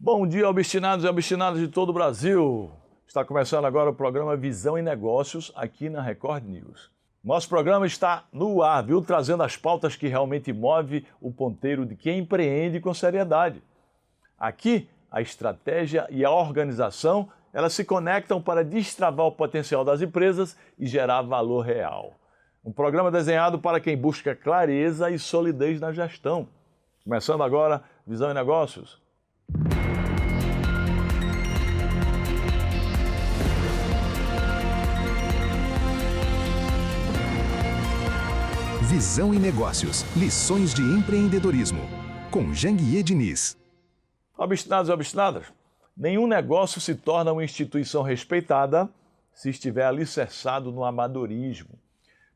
Bom dia, obstinados e obstinadas de todo o Brasil. Está começando agora o programa Visão em Negócios aqui na Record News. Nosso programa está no ar, viu? Trazendo as pautas que realmente movem o ponteiro de quem empreende com seriedade. Aqui, a estratégia e a organização, elas se conectam para destravar o potencial das empresas e gerar valor real. Um programa desenhado para quem busca clareza e solidez na gestão. Começando agora, Visão em Negócios. Visão em Negócios, lições de empreendedorismo, com Janguier Diniz. Obstinados e obstinadas, nenhum negócio se torna uma instituição respeitada se estiver alicerçado no amadorismo.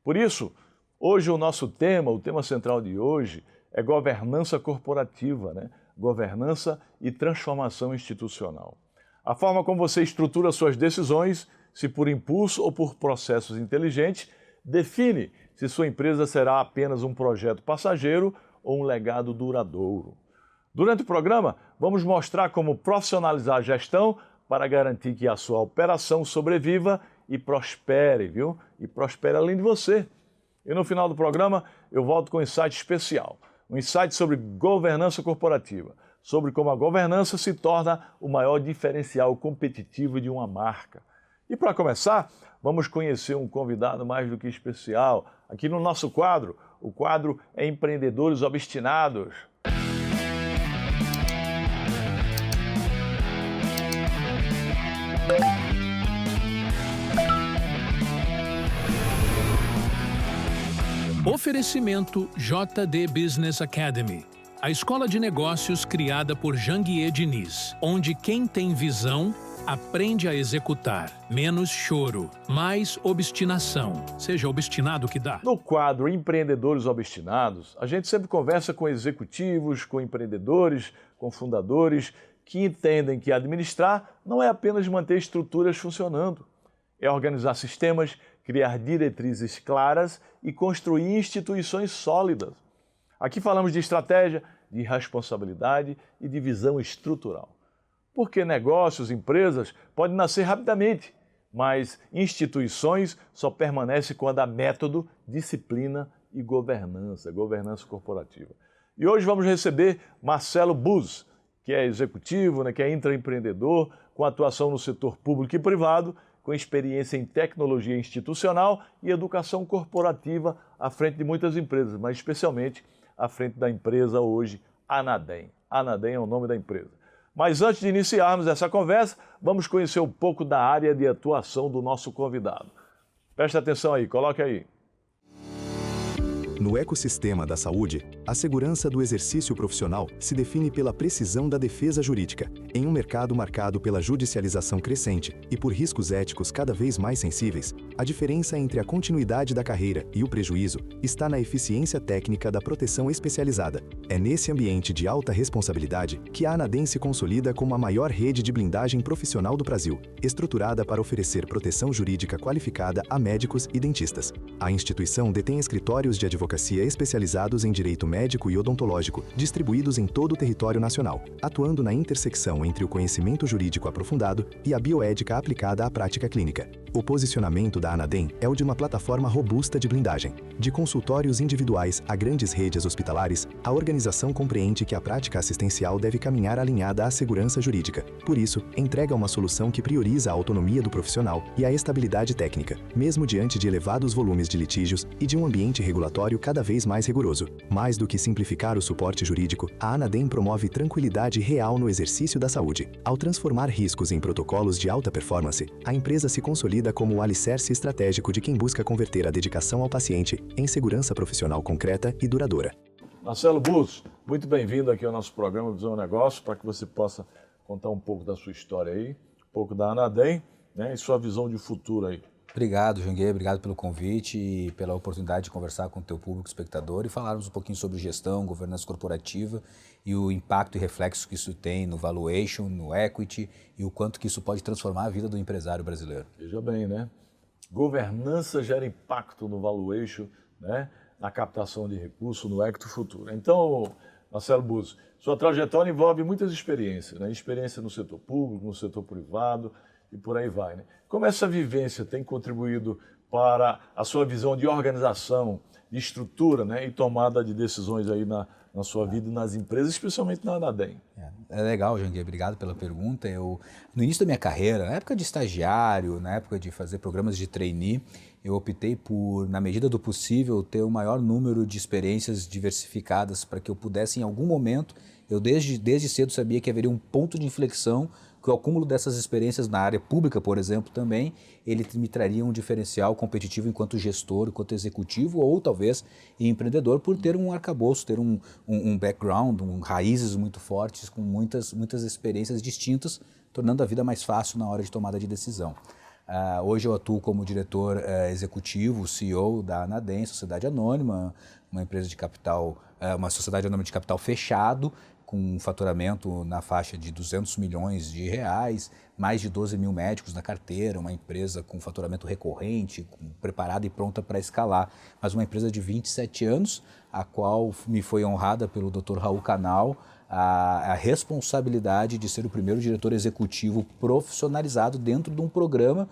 Por isso, hoje o nosso tema, o tema central de hoje, é governança corporativa, né? Governança e transformação institucional. A forma como você estrutura suas decisões, se por impulso ou por processos inteligentes, define se sua empresa será apenas um projeto passageiro ou um legado duradouro. Durante o programa, vamos mostrar como profissionalizar a gestão para garantir que a sua operação sobreviva e prospere, viu? E prospere além de você. E no final do programa, eu volto com um insight especial. Um insight sobre governança corporativa, sobre como a governança se torna o maior diferencial competitivo de uma marca. E para começar, vamos conhecer um convidado mais do que especial. Aqui no nosso quadro, o quadro é Empreendedores Obstinados. Oferecimento JD Business Academy, a escola de negócios criada por Janguier Diniz, onde quem tem visão aprende a executar. Menos choro, mais obstinação. Seja obstinado que dá. No quadro Empreendedores Obstinados, a gente sempre conversa com executivos, com empreendedores, com fundadores que entendem que administrar não é apenas manter estruturas funcionando. É organizar sistemas, criar diretrizes claras e construir instituições sólidas. Aqui falamos de estratégia, de responsabilidade e de visão estrutural. Porque negócios, empresas podem nascer rapidamente, mas instituições só permanecem quando há método, disciplina e governança corporativa. E hoje vamos receber Marcelo Buz, que é executivo, que é intraempreendedor, com atuação no setor público e privado, com experiência em tecnologia institucional e educação corporativa à frente de muitas empresas, mas especialmente à frente da empresa hoje, Anadem. Anadem é o nome da empresa. Mas antes de iniciarmos essa conversa, vamos conhecer um pouco da área de atuação do nosso convidado. Preste atenção aí, coloque aí. No ecossistema da saúde, a segurança do exercício profissional se define pela precisão da defesa jurídica. Em um mercado marcado pela judicialização crescente e por riscos éticos cada vez mais sensíveis, a diferença entre a continuidade da carreira e o prejuízo está na eficiência técnica da proteção especializada. É nesse ambiente de alta responsabilidade que a Anadem se consolida como a maior rede de blindagem profissional do Brasil, estruturada para oferecer proteção jurídica qualificada a médicos e dentistas. A instituição detém escritórios de advocacia especializados em direito médico e odontológico, distribuídos em todo o território nacional, atuando na intersecção entre o conhecimento jurídico aprofundado e a bioética aplicada à prática clínica. O posicionamento da Anadem é o de uma plataforma robusta de blindagem. De consultórios individuais a grandes redes hospitalares, a organização compreende que a prática assistencial deve caminhar alinhada à segurança jurídica. Por isso, entrega uma solução que prioriza a autonomia do profissional e a estabilidade técnica, mesmo diante de elevados volumes de litígios e de um ambiente regulatório cada vez mais rigoroso. Mais do que simplificar o suporte jurídico, a Anadem promove tranquilidade real no exercício da saúde. Ao transformar riscos em protocolos de alta performance, a empresa se consolida como o alicerce estratégico de quem busca converter a dedicação ao paciente em segurança profissional concreta e duradoura. Marcelo Buz, muito bem-vindo aqui ao nosso programa Visão Negócio, para que você possa contar um pouco da sua história aí, um pouco da Anadem, e sua visão de futuro aí. Obrigado, Janguier, obrigado pelo convite e pela oportunidade de conversar com o teu público espectador e falarmos um pouquinho sobre gestão, governança corporativa e o impacto e reflexo que isso tem no valuation, no equity e o quanto que isso pode transformar a vida do empresário brasileiro. Veja bem, Governança gera impacto no valuation, na captação de recursos, no equity futuro. Então, Marcelo Buzzi, sua trajetória envolve muitas experiências, né? Experiência no setor público, no setor privado e por aí vai, né? Como essa vivência tem contribuído para a sua visão de organização, de estrutura, né? E tomada de decisões aí na sua vida e nas empresas, especialmente na Anadem? É legal, Janguier, obrigado pela pergunta. No início da minha carreira, na época de estagiário, na época de fazer programas de trainee, eu optei por, na medida do possível, ter o maior número de experiências diversificadas para que eu pudesse, em algum momento, eu desde cedo sabia que haveria um ponto de inflexão, que o acúmulo dessas experiências na área pública, por exemplo, também, ele me traria um diferencial competitivo enquanto gestor, enquanto executivo ou talvez empreendedor, por ter um arcabouço, ter um background, raízes muito fortes, com muitas experiências distintas, tornando a vida mais fácil na hora de tomada de decisão. Hoje eu atuo como diretor executivo, CEO da Anadem, Sociedade Anônima, uma empresa de capital, uma sociedade anônima de capital fechado, com um faturamento na faixa de 200 milhões de reais, mais de 12 mil médicos na carteira, uma empresa com faturamento recorrente, preparada e pronta para escalar, mas uma empresa de 27 anos, a qual me foi honrada pelo Dr. Raul Canal a responsabilidade de ser o primeiro diretor executivo profissionalizado dentro de um programa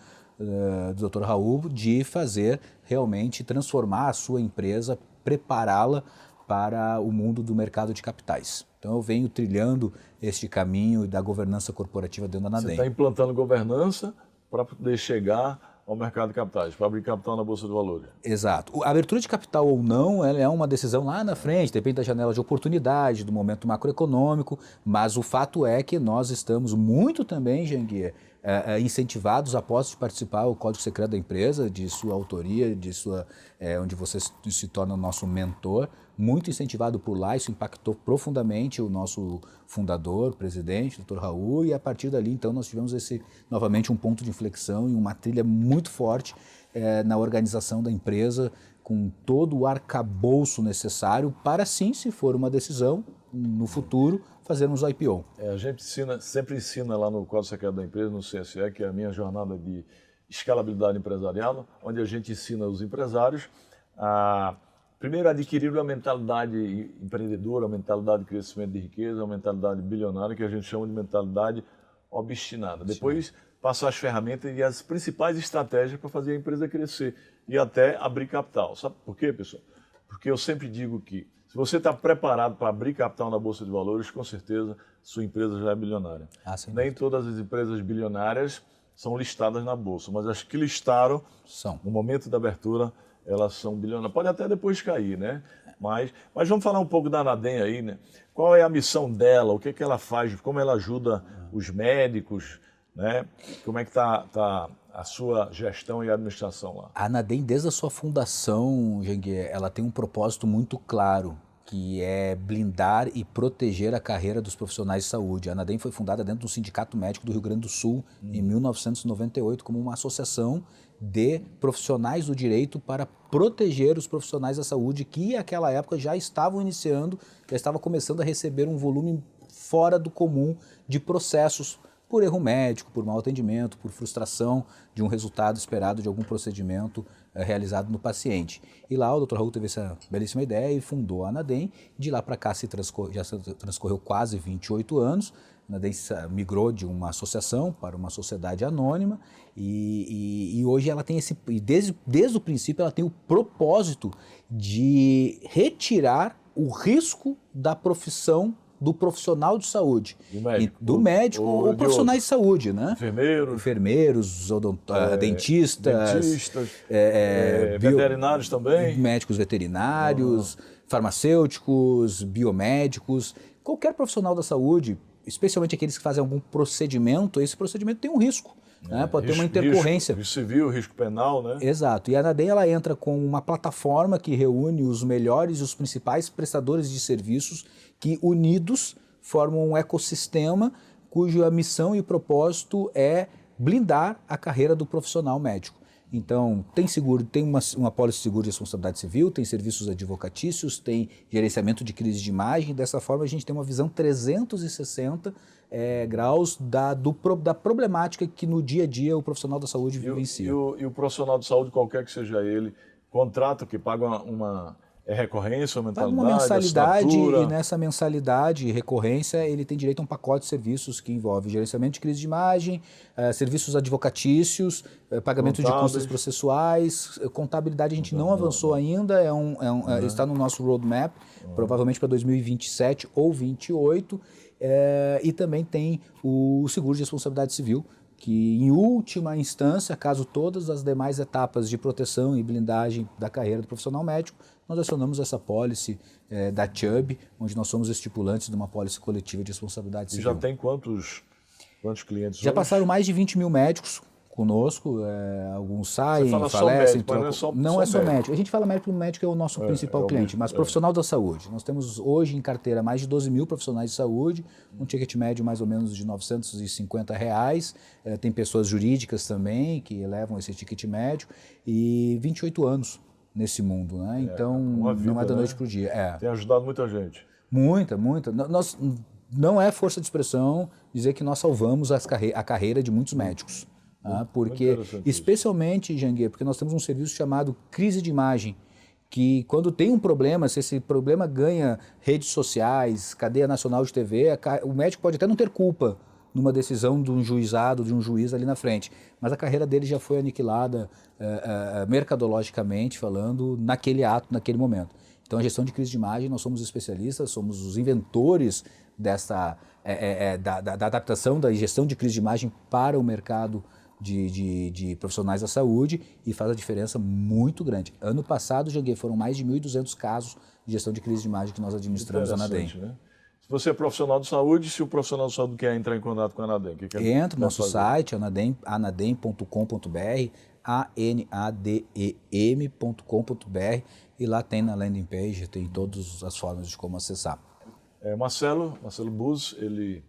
do Dr. Raul de fazer realmente transformar a sua empresa, prepará-la para o mundo do mercado de capitais. Então eu venho trilhando este caminho da governança corporativa dentro da Anadem. Você está implantando governança para poder chegar ao mercado de capitais, para abrir capital na Bolsa de Valores. Exato. A abertura de capital ou não, ela é uma decisão lá na frente, depende da janela de oportunidade, do momento macroeconômico, mas o fato é que nós estamos muito também, Janguier, incentivados após participar do Código Secreto da empresa, de sua autoria, onde você se torna o nosso mentor, muito incentivado por lá, isso impactou profundamente o nosso fundador, presidente, Dr. Raul, e a partir dali, então, nós tivemos novamente um ponto de inflexão e uma trilha muito forte na organização da empresa, com todo o arcabouço necessário para, sim, se for uma decisão, no futuro, fazermos o IPO. A gente sempre ensina lá no Código Secreto da Empresa, no CSE, que é a minha jornada de escalabilidade empresarial, onde a gente ensina os empresários a, primeiro, adquirir uma mentalidade empreendedora, uma mentalidade de crescimento de riqueza, uma mentalidade bilionária, que a gente chama de mentalidade obstinada. Depois, passar as ferramentas e as principais estratégias para fazer a empresa crescer e até abrir capital. Sabe por quê, pessoal? Porque eu sempre digo que se você está preparado para abrir capital na Bolsa de Valores, com certeza sua empresa já é bilionária. Nem todas as empresas bilionárias são listadas na Bolsa, mas as que listaram, no momento da abertura, elas são bilionárias. Pode até depois cair, né? Mas vamos falar um pouco da Anadem aí, né? Qual é a missão dela, o que ela faz, como ela ajuda os médicos, né? Como é que está a sua gestão e administração lá? A Anadem, desde a sua fundação, Janguier, ela tem um propósito muito claro, que é blindar e proteger a carreira dos profissionais de saúde. A Anadem foi fundada dentro do Sindicato Médico do Rio Grande do Sul em 1998 como uma associação de profissionais do direito para proteger os profissionais da saúde que, naquela época, já estavam começando a receber um volume fora do comum de processos por erro médico, por mau atendimento, por frustração de um resultado esperado de algum procedimento realizado no paciente. E lá o Dr. Raul teve essa belíssima ideia e fundou a Anadem. De lá para cá já transcorreu quase 28 anos. A Anadem migrou de uma associação para uma sociedade anônima e hoje ela tem desde o princípio ela tem o propósito de retirar o risco da profissão do profissional de saúde, do médico ou profissionais de saúde, né? Enfermeiros, dentistas, veterinários também, médicos veterinários, farmacêuticos, biomédicos, qualquer profissional da saúde, especialmente aqueles que fazem algum procedimento, esse procedimento tem um risco. Né? Pode ter uma intercorrência. Risco civil, risco penal, né? Exato. E a Anadem ela entra com uma plataforma que reúne os melhores e os principais prestadores de serviços que, unidos, formam um ecossistema cuja missão e propósito é blindar a carreira do profissional médico. Então, tem seguro, tem uma pólice de seguro de responsabilidade civil, tem serviços advocatícios, tem gerenciamento de crise de imagem. Dessa forma, a gente tem uma visão 360 graus da problemática que no dia a dia o profissional da saúde vivencia. E o profissional de saúde, qualquer que seja ele, contrata, que paga uma É recorrência, Paga mensalidade, uma mensalidade assinatura? e nessa mensalidade e recorrência ele tem direito a um pacote de serviços que envolve gerenciamento de crise de imagem, serviços advocatícios, pagamento de custos processuais, contabilidade a gente não avançou ainda, está no nosso roadmap, provavelmente para 2027 ou 2028, e também tem o seguro de responsabilidade civil, que em última instância, caso todas as demais etapas de proteção e blindagem da carreira do profissional médico, nós acionamos essa pólice da Chubb, onde nós somos estipulantes de uma pólice coletiva de responsabilidade civil. E já tem quantos clientes Já hoje? passaram mais de 20 mil médicos conosco, alguns saem, fala só falecem, médico, mas trocam. não é só médico. A gente fala médico, o médico é o nosso principal cliente, mas profissional da saúde. Nós temos hoje em carteira mais de 12 mil profissionais de saúde, um ticket médio mais ou menos de R$950. Tem pessoas jurídicas também que levam esse ticket médio e 28 anos nesse mundo, né? Então vida, não é da noite para o dia. Tem ajudado muita gente. Muita. Nós, não é força de expressão dizer que nós salvamos a carreira de muitos médicos. Porque, especialmente, Janguier, porque nós temos um serviço chamado crise de imagem, que quando tem um problema, se esse problema ganha redes sociais, cadeia nacional de TV, o médico pode até não ter culpa numa decisão de um juizado, de um juiz ali na frente, mas a carreira dele já foi aniquilada mercadologicamente falando naquele ato, naquele momento. Então a gestão de crise de imagem, nós somos especialistas, somos os inventores da adaptação da gestão de crise de imagem para o mercado de profissionais da saúde e faz a diferença muito grande. Ano passado, Janguier, foram mais de 1.200 casos de gestão de crise de imagem que nós administramos na Anadem. Né? Se você é profissional de saúde, se o profissional de saúde quer entrar em contato com a Anadem, entra no nosso site, anadem.com.br, anadem.com.br, e lá tem na landing page, tem todas as formas de como acessar. Marcelo Buz, ele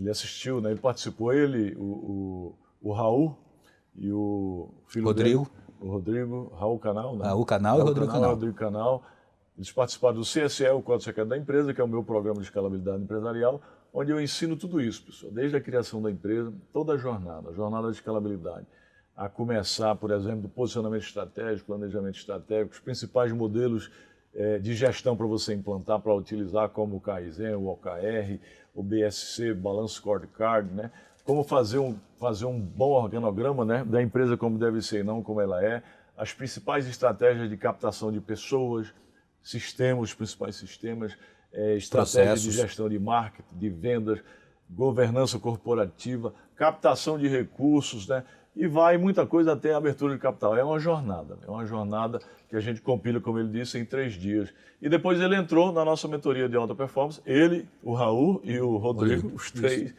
assistiu, né? Ele participou, o Raul e o filho Rodrigo. dele, o Rodrigo, Raul Canal, né? Raul Canal e Rodrigo Canal. Rodrigo Canal. Eles participaram do CSE, o Código Secreto da Empresa, que é o meu programa de escalabilidade empresarial, onde eu ensino tudo isso, pessoal, desde a criação da empresa, toda a jornada de escalabilidade. A começar, por exemplo, do posicionamento estratégico, planejamento estratégico, os principais modelos de gestão para você implantar, para utilizar, como o Kaizen, o OKR, o BSC, Balance Scorecard, né? Como fazer um bom organograma, né, da empresa como deve ser e não como ela é, as principais estratégias de captação de pessoas, os principais sistemas, estratégias de gestão de marketing, de vendas, governança corporativa, captação de recursos, né? E vai muita coisa até a abertura de capital. É uma jornada que a gente compila, como ele disse, em 3 dias. E depois ele entrou na nossa mentoria de alta performance, ele, o Raul e o Rodrigo, os 3,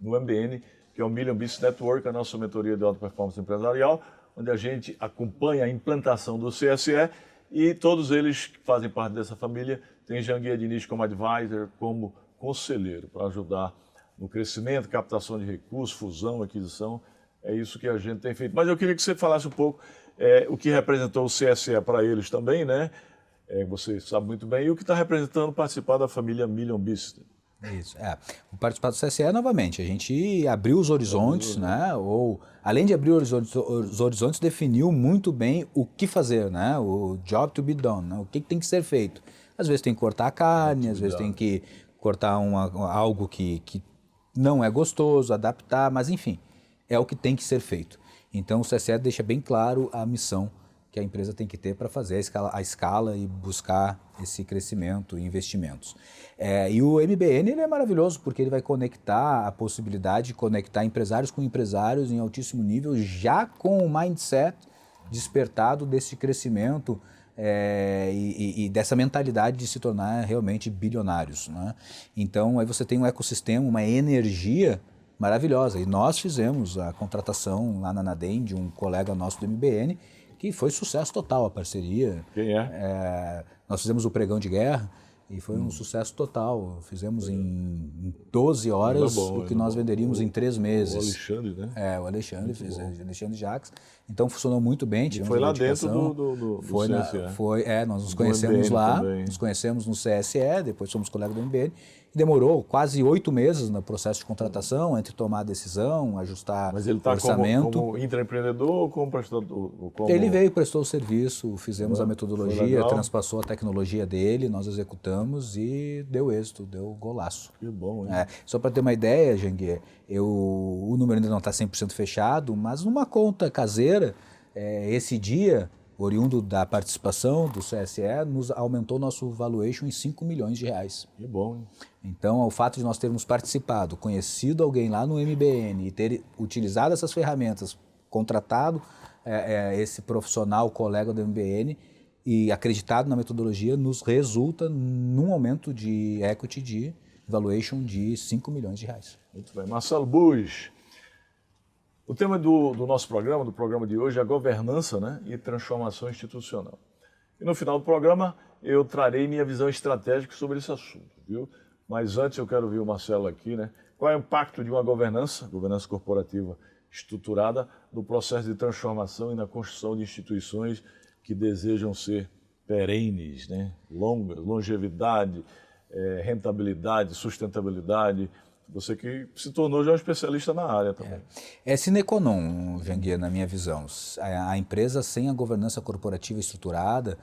no MBN, que é o Million Business Network, a nossa mentoria de alta performance empresarial, onde a gente acompanha a implantação do CSE e todos eles que fazem parte dessa família têm Janguier Diniz como advisor, como conselheiro, para ajudar no crescimento, captação de recursos, fusão, aquisição. É isso que a gente tem feito. Mas eu queria que você falasse um pouco o que representou o CSE para eles também, né? Você sabe muito bem, e o que está representando participar da família Million Business. Isso, o participar do CSE, novamente, a gente abriu os horizontes, né? Ou, além de abrir os horizontes, definiu muito bem o que fazer, né? O job to be done, né? O que tem que ser feito. Às vezes tem que cortar a carne, às vezes tem que cortar algo que não é gostoso, adaptar, mas enfim, é o que tem que ser feito. Então o CSE deixa bem claro a missão que a empresa tem que ter para fazer a escala e buscar esse crescimento e investimentos. E o MBN ele é maravilhoso porque ele vai conectar a possibilidade de conectar empresários com empresários em altíssimo nível, já com o mindset despertado desse crescimento e dessa mentalidade de se tornar realmente bilionários, né? Então aí você tem um ecossistema, uma energia maravilhosa. E nós fizemos a contratação lá na Anadem de um colega nosso do MBN, que foi sucesso total a parceria. Quem Nós fizemos o Pregão de Guerra e foi um sucesso total. Fizemos em 12 horas o que nós venderíamos em 3 meses. O Alexandre, né? O Alexandre, Alexandre Jacques. Então funcionou muito bem. E foi lá dentro do CSE. Nós nos conhecemos lá, nos conhecemos no CSE, depois somos colegas do MBN Demorou quase 8 meses no processo de contratação, entre tomar a decisão, ajustar Mas ele o está orçamento. como intraempreendedor ou como prestador? Ele veio, prestou o serviço, fizemos a Foi metodologia, legal. transpassou a tecnologia dele, nós executamos e deu êxito, deu golaço. Que bom, hein? Só para ter uma ideia, Janguier, o número ainda não está 100% fechado, mas numa conta caseira, esse dia, oriundo da participação do CSE, nos aumentou nosso valuation em 5 milhões de reais. Que bom, hein? Então, o fato de nós termos participado, conhecido alguém lá no MBN e ter utilizado essas ferramentas, contratado esse profissional, colega do MBN e acreditado na metodologia, nos resulta num aumento de equity de valuation de 5 milhões de reais. Muito bem. Marcelo Buz, o tema do nosso programa, do programa de hoje, é a governança, né, e transformação institucional. E no final do programa eu trarei minha visão estratégica sobre esse assunto, viu? Mas antes eu quero ouvir o Marcelo aqui, né? Qual é o impacto de uma governança corporativa estruturada no processo de transformação e na construção de instituições que desejam ser perenes, né? Longas, longevidade, rentabilidade, sustentabilidade. Você que se tornou já um especialista na área também. É sine qua non, Janguier, na minha visão. A empresa sem a governança corporativa estruturada,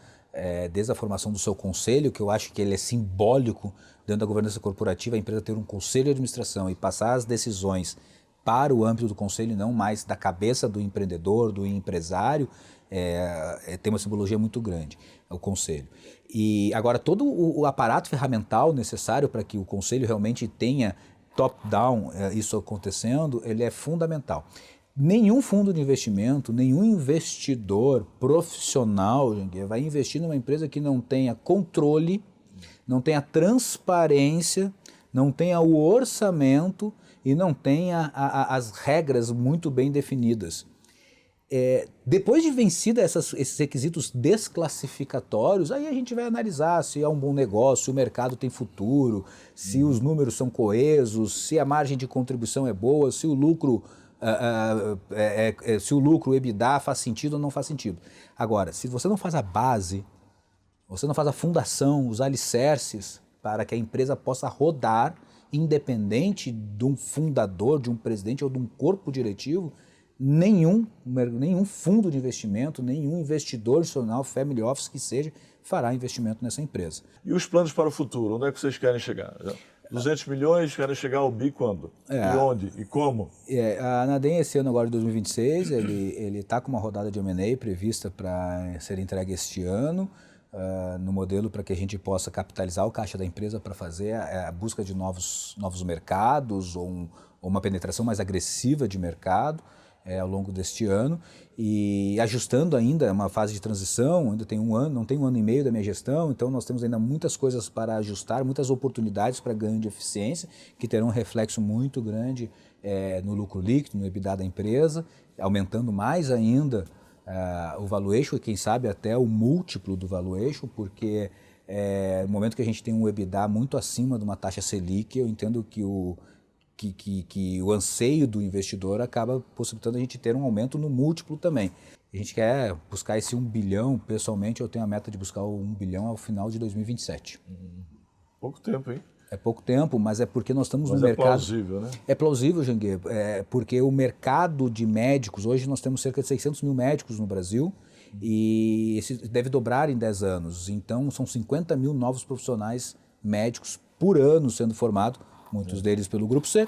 desde a formação do seu conselho, que eu acho que ele é simbólico dentro da governança corporativa, a empresa ter um conselho de administração e passar as decisões para o âmbito do conselho, não mais da cabeça do empreendedor, do empresário, tem uma simbologia muito grande, o conselho. E agora todo o aparato ferramental necessário para que o conselho realmente tenha top-down isso acontecendo, ele é fundamental. Nenhum fundo de investimento, nenhum investidor profissional vai investir numa empresa que não tenha controle, não tenha transparência, não tenha o orçamento e não tenha as regras muito bem definidas. Depois de vencida esses requisitos desclassificatórios, aí a gente vai analisar se é um bom negócio, se o mercado tem futuro, se os números são coesos, se a margem de contribuição é boa, se o lucro, o EBITDA faz sentido ou não faz sentido. Agora, se você não faz a base, você não faz a fundação, os alicerces para que a empresa possa rodar, independente de um fundador, de um presidente ou de um corpo diretivo, nenhum fundo de investimento, nenhum investidor institucional, family office que seja, fará investimento nessa empresa. E os planos para o futuro? Onde é que vocês querem chegar? 200 milhões, querem chegar ao bi quando? E onde? E como? A Nadem, esse ano agora de 2026, ele está com uma rodada de M&A prevista para ser entregue este ano, no modelo para que a gente possa capitalizar o caixa da empresa para fazer a busca de novos mercados ou uma penetração mais agressiva de mercado. Ao longo deste ano e ajustando ainda uma fase de transição, ainda tem um ano, não tem um ano e meio da minha gestão, então nós temos ainda muitas coisas para ajustar, muitas oportunidades para ganho de eficiência que terão um reflexo muito grande no lucro líquido, no EBITDA da empresa, aumentando mais ainda o valuation e quem sabe até o múltiplo do valuation, porque no momento que a gente tem um EBITDA muito acima de uma taxa Selic, eu entendo que o anseio do investidor acaba possibilitando a gente ter um aumento no múltiplo também. A gente quer buscar esse 1 bilhão, pessoalmente eu tenho a meta de buscar o 1 bilhão ao final de 2027. Pouco tempo, hein? É pouco tempo, mas é porque nós estamos no Mas mercado... é plausível, né? É plausível, Janguier, porque o mercado de médicos, hoje nós temos cerca de 600 mil médicos no Brasil, e esse deve dobrar em 10 anos. Então são 50 mil novos profissionais médicos por ano sendo formados, muitos deles pelo Grupo C,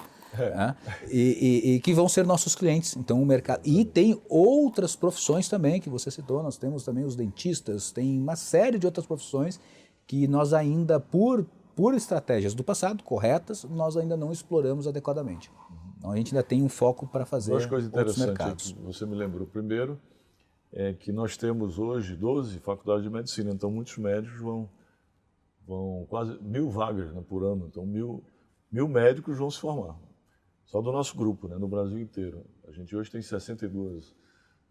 e que vão ser nossos clientes. Então o mercado... E tem outras profissões também que você citou, nós temos também os dentistas, tem uma série de outras profissões que nós ainda, por estratégias do passado corretas, nós ainda não exploramos adequadamente. Então a gente ainda tem um foco para fazer outros mercados. Duas coisas interessantes que você me lembrou. Primeiro, é que nós temos hoje 12 faculdades de medicina, então muitos médicos vão quase 1.000 vagas, né, por ano, então 1.000 médicos vão se formar, só do nosso grupo, né, no Brasil inteiro. A gente hoje tem 62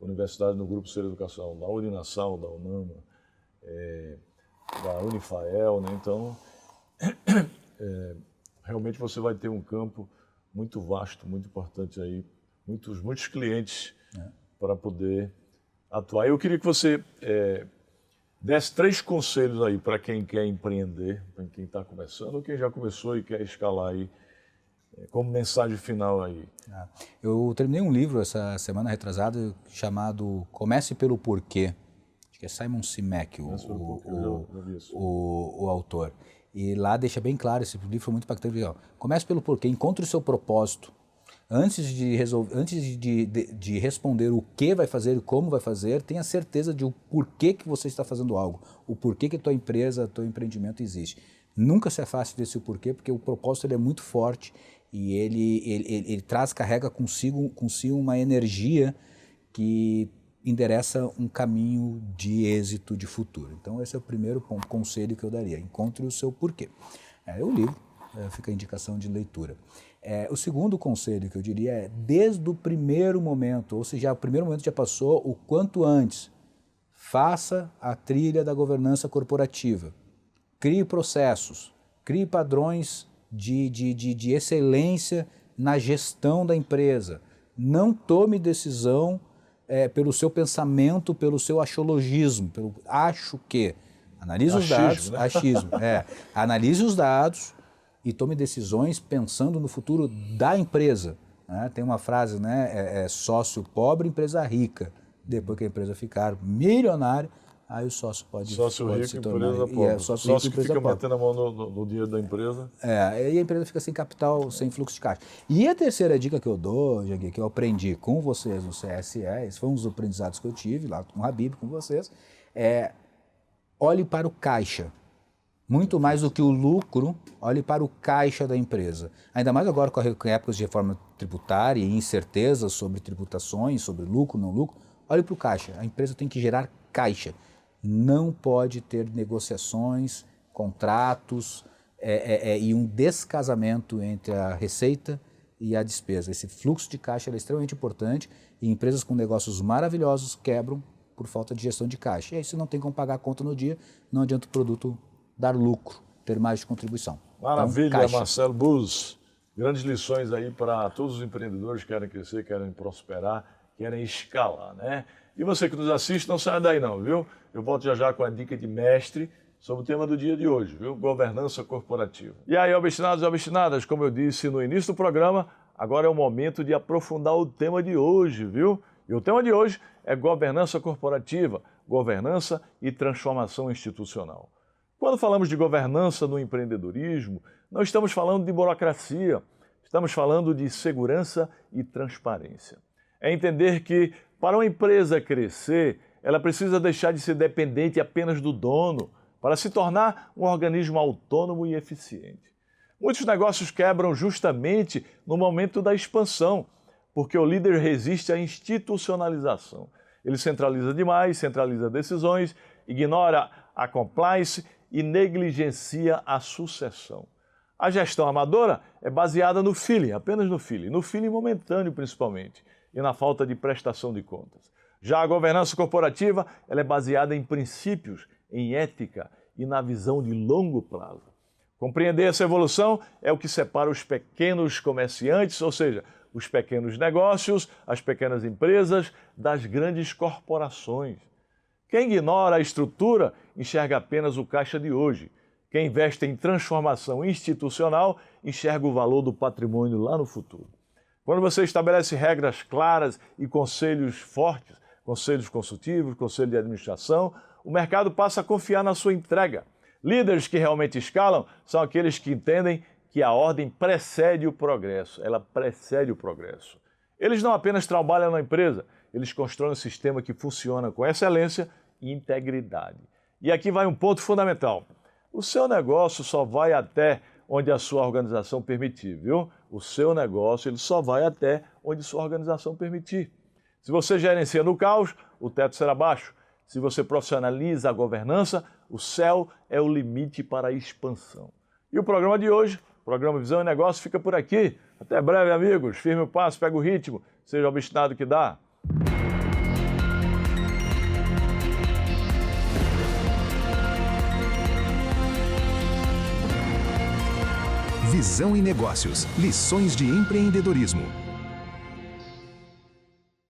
universidades no Grupo Ser Educação, da Uninasal, da UNAMA, da Unifael, né, então realmente você vai ter um campo muito vasto, muito importante aí, muitos clientes para poder atuar. Eu queria que você desse 3 conselhos aí para quem quer empreender, para quem está começando ou quem já começou e quer escalar aí, como mensagem final aí. Eu terminei um livro essa semana retrasada chamado Comece pelo Porquê. Acho que é Simon Sinek o autor. E lá deixa bem claro, esse livro foi muito impactante. Comece pelo porquê, encontre o seu propósito. Antes de responder o que vai fazer e como vai fazer, tenha certeza de o porquê que você está fazendo algo, o porquê que a tua empresa, teu empreendimento existe. Nunca se afaste desse porquê, porque o propósito ele é muito forte e ele carrega consigo uma energia que endereça um caminho de êxito, de futuro. Então esse é o primeiro conselho que eu daria, encontre o seu porquê. É o livro, fica a indicação de leitura. O segundo conselho que eu diria é, desde o primeiro momento, ou seja, o primeiro momento já passou, o quanto antes, faça a trilha da governança corporativa. Crie processos, crie padrões de excelência na gestão da empresa. Não tome decisão pelo seu pensamento, pelo seu axiologismo, pelo acho que. Analise os dados, né? Achismo, analise os dados e tome decisões pensando no futuro da empresa. Né? Tem uma frase, né? Sócio pobre, empresa rica. Depois que a empresa ficar milionária, aí o sócio pode rico, se tornar... Empresa pobre. Sócio que fica batendo a mão no dinheiro da empresa. E a empresa fica sem capital, sem fluxo de caixa. E a terceira dica que eu dou, Jagui, que eu aprendi com vocês no CSE, esses foram os aprendizados que eu tive lá com o Habib, com vocês, olhe para o caixa. Muito mais do que o lucro, olhe para o caixa da empresa. Ainda mais agora com épocas de reforma tributária e incertezas sobre tributações, sobre lucro, não lucro, olhe para o caixa. A empresa tem que gerar caixa. Não pode ter negociações, contratos e um descasamento entre a receita e a despesa. Esse fluxo de caixa é extremamente importante e empresas com negócios maravilhosos quebram por falta de gestão de caixa. E aí, se não tem como pagar a conta no dia, não adianta o produto dar lucro, ter mais de contribuição. Maravilha, então, Marcelo Buz. Grandes lições aí para todos os empreendedores que querem crescer, querem prosperar, querem escalar, né? E você que nos assiste, não saia daí não, viu? Eu volto já com a dica de mestre sobre o tema do dia de hoje, viu? Governança corporativa. E aí, obstinados e obstinadas, como eu disse no início do programa, agora é o momento de aprofundar o tema de hoje, viu? E o tema de hoje é governança corporativa, governança e transformação institucional. Quando falamos de governança no empreendedorismo, não estamos falando de burocracia, estamos falando de segurança e transparência. É entender que, para uma empresa crescer, ela precisa deixar de ser dependente apenas do dono, para se tornar um organismo autônomo e eficiente. Muitos negócios quebram justamente no momento da expansão, porque o líder resiste à institucionalização. Ele centraliza demais, centraliza decisões, ignora a compliance e negligencia a sucessão. A gestão amadora é baseada no feeling, apenas no feeling momentâneo principalmente, e na falta de prestação de contas. Já a governança corporativa, ela é baseada em princípios, em ética e na visão de longo prazo. Compreender essa evolução é o que separa os pequenos comerciantes, ou seja, os pequenos negócios, as pequenas empresas, das grandes corporações. Quem ignora a estrutura enxerga apenas o caixa de hoje. Quem investe em transformação institucional enxerga o valor do patrimônio lá no futuro. Quando você estabelece regras claras e conselhos fortes, conselhos consultivos, conselho de administração, o mercado passa a confiar na sua entrega. Líderes que realmente escalam são aqueles que entendem que a ordem precede o progresso, ela precede o progresso. Eles não apenas trabalham na empresa, eles constroem um sistema que funciona com excelência e integridade. E aqui vai um ponto fundamental. O seu negócio só vai até onde a sua organização permitir, viu? O seu negócio ele só vai até onde sua organização permitir. Se você gerencia no caos, o teto será baixo. Se você profissionaliza a governança, o céu é o limite para a expansão. E o programa de hoje, o programa Visão e Negócio, fica por aqui. Até breve, amigos. Firme o passo, pega o ritmo, seja obstinado que dá. Visão e Negócios. Lições de empreendedorismo.